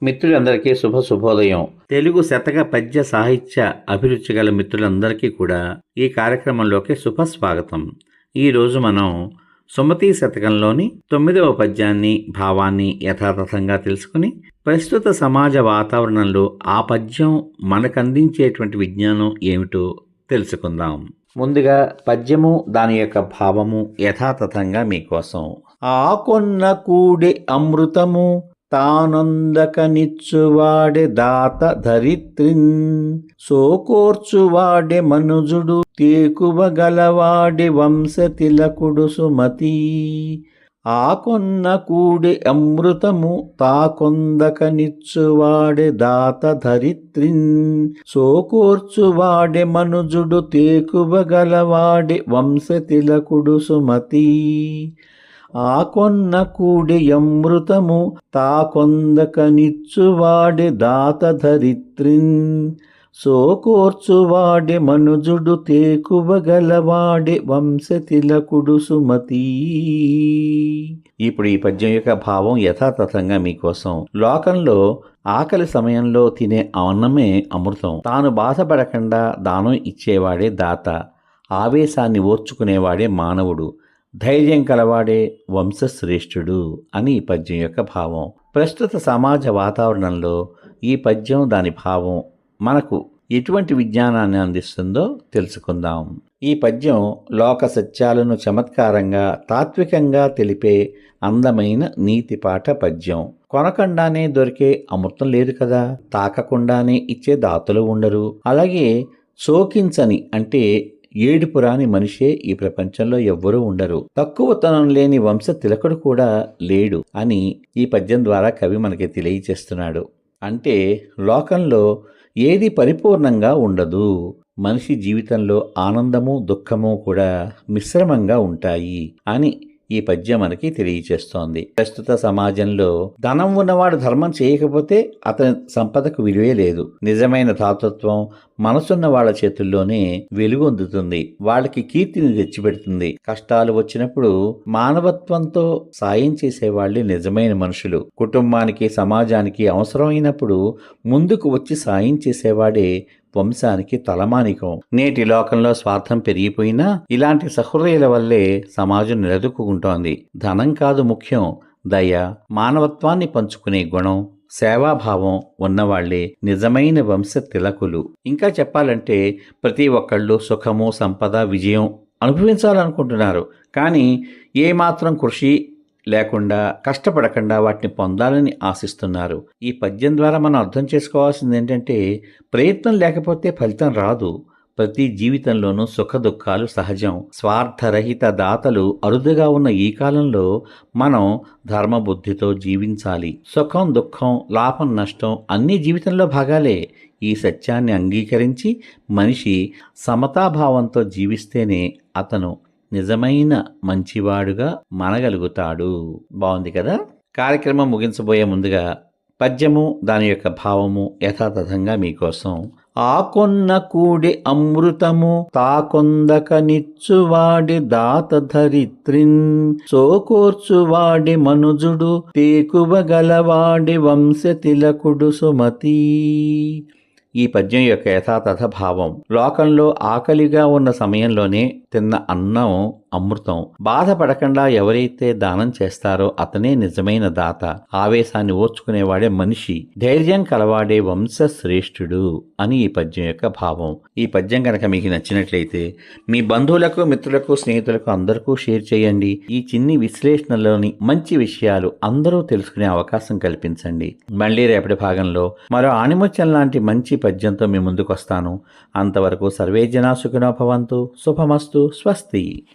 మిత్రులందరికీ శుభోదయం. తెలుగు శతక పద్య సాహిత్య అభిరుచి గల మిత్రులందరికీ కూడా ఈ కార్యక్రమంలోకి శుభస్వాగతం. ఈరోజు మనం సుమతీ శతకంలోని 9వ పద్యాన్ని భావాన్ని యథాతథంగా తెలుసుకుని ప్రస్తుత సమాజ వాతావరణంలో ఆ పద్యం మనకందించేటువంటి విజ్ఞానం ఏమిటో తెలుసుకుందాం. ముందుగా పద్యము దాని యొక్క భావము యథాతథంగా మీకోసం. ఆకొన్న కూడి అమృతము తానొందకనిచ్చువాడే దాత ధరిత్రిన్, సోకోర్చువాడే మనుజుడు తేకువగలవాడే వంశతిలకుడు సుమతి. ఆకొన్న కూడి అమృతము తాకొందకనిచ్చువాడే దాత ధరిత్రిన్, సోకోర్చువాడే మనుజుడు తేకువగలవాడే వంశతిలకుడు సుమతి. ఆకొన్న కూడి అమృతము తాకొందకనిచ్చువాడే దాత ధరిత్రిన్, సోకోర్చువాడే మనుజుడు తేకువగలవాడే వంశతిలకుడు సుమతి. ఇప్పుడు ఈ పద్యం యొక్క భావం యథాతథంగా మీకోసం. లోకంలో ఆకలి సమయంలో తినే అన్నమే అమృతం. తాను బాధపడకుండా దానం ఇచ్చేవాడే దాత, ఆవేశాన్ని ఓర్చుకునేవాడే మానవుడు, ధైర్యం కలవాడే వంశశ్రేష్ఠుడు అని ఈ పద్యం యొక్క భావం. ప్రస్తుత సమాజ వాతావరణంలో ఈ పద్యం దాని భావం మనకు ఎటువంటి విజ్ఞానాన్ని అందిస్తుందో తెలుసుకుందాం. ఈ పద్యం లోక సత్యాలను చమత్కారంగా తాత్వికంగా తెలిపే అందమైన నీతిపాట పద్యం. కొనకుండానే దొరికే అమృతం లేదు కదా, తాకకుండానే ఇచ్చే దాతలు ఉండరు, అలాగే శోకించని అంటే ఏడుపురాని మనిషే ఈ ప్రపంచంలో ఎవ్వరూ ఉండరు, తక్కువతనం లేని వంశ తిలకుడు కూడా లేడు అని ఈ పద్యం ద్వారా కవి మనకి తెలియచేస్తున్నాడు. అంటే లోకంలో ఏది పరిపూర్ణంగా ఉండదు, మనిషి జీవితంలో ఆనందము దుఃఖము కూడా మిశ్రమంగా ఉంటాయి అని ఈ పద్యం మనకి తెలియచేస్తోంది. ప్రస్తుత సమాజంలో ధనం ఉన్నవాడు ధర్మం చేయకపోతే అతని సంపదకు విలువే లేదు. నిజమైన దాతృత్వం మనసున్న వాళ్ళ చేతుల్లోనే వెలుగొందుతుంది, వాళ్ళకి కీర్తిని తెచ్చిపెడుతుంది. కష్టాలు వచ్చినప్పుడు మానవత్వంతో సాయం చేసేవాళ్లే నిజమైన మనుషులు. కుటుంబానికి సమాజానికి అవసరమైనప్పుడు ముందుకు వచ్చి సాయం చేసేవాడే వంశానికి తలమానికం. నేటి లోకంలో స్వార్థం పెరిగిపోయినా ఇలాంటి సహృదయుల వల్లే సమాజం నిలదొక్కుంటోంది. ధనం కాదు ముఖ్యం, దయ, మానవత్వాన్ని పంచుకునే గుణం, సేవాభావం ఉన్నవాళ్లే నిజమైన వంశ తిలకులు. ఇంకా చెప్పాలంటే ప్రతి ఒక్కళ్ళు సుఖము సంపద విజయం అనుభవించాలనుకుంటున్నారు, కానీ ఏమాత్రం కృషి లేకుండా కష్టపడకుండా వాటిని పొందాలని ఆశిస్తున్నారు. ఈ పద్యం ద్వారా మనం అర్థం చేసుకోవాల్సింది ఏంటంటే ప్రయత్నం లేకపోతే ఫలితం రాదు. ప్రతి జీవితంలోనూ సుఖ దుఃఖాలు సహజం. స్వార్థరహిత దాతలు అరుదుగా ఉన్న ఈ కాలంలో మనం ధర్మబుద్ధితో జీవించాలి. సుఖం దుఃఖం లాభం నష్టం అన్నీ జీవితంలో భాగాలే. ఈ సత్యాన్ని అంగీకరించి మనిషి సమతాభావంతో జీవిస్తేనే అతను నిజమైన మంచివాడుగా మనగలుగుతాడు. బాగుంది కదా. కార్యక్రమం ముగించబోయే ముందుగా పద్యము దాని యొక్క భావము యథాతథంగా మీకోసం. ఆకొన్న కూడి అమృతము తాకొందకనిచ్చువాడి దాత ధరిత్రిన్, సోకోర్చువాడి మనుజుడు తేకువగలవాడి వంశతిలకుడు సుమతి. ఈ పద్యం యొక్క యథాతథ భావం. లోకంలో ఆకలిగా ఉన్న సమయంలోనే తిన్న అన్నం అమృతం. బాధపడకుండా ఎవరైతే దానం చేస్తారో అతనే నిజమైన దాత, ఆవేశాన్ని ఓర్చుకునేవాడే మనిషి, ధైర్యం కలవాడే వంశశ్రేష్ఠుడు అని ఈ పద్యం యొక్క భావం. ఈ పద్యం కనుక మీకు నచ్చినట్లయితే మీ బంధువులకు మిత్రులకు స్నేహితులకు అందరికీ షేర్ చేయండి. ఈ చిన్ని విశ్లేషణలోని మంచి విషయాలు అందరూ తెలుసుకునే అవకాశం కల్పించండి. మళ్ళీ రేపటి భాగంలో మరో ఆణిముత్యం లాంటి మంచి పద్యంతో మీ ముందుకు వస్తాను. అంతవరకు సర్వే జనా సుఖినో భవంతు. శుభమస్తు. స్వస్తి.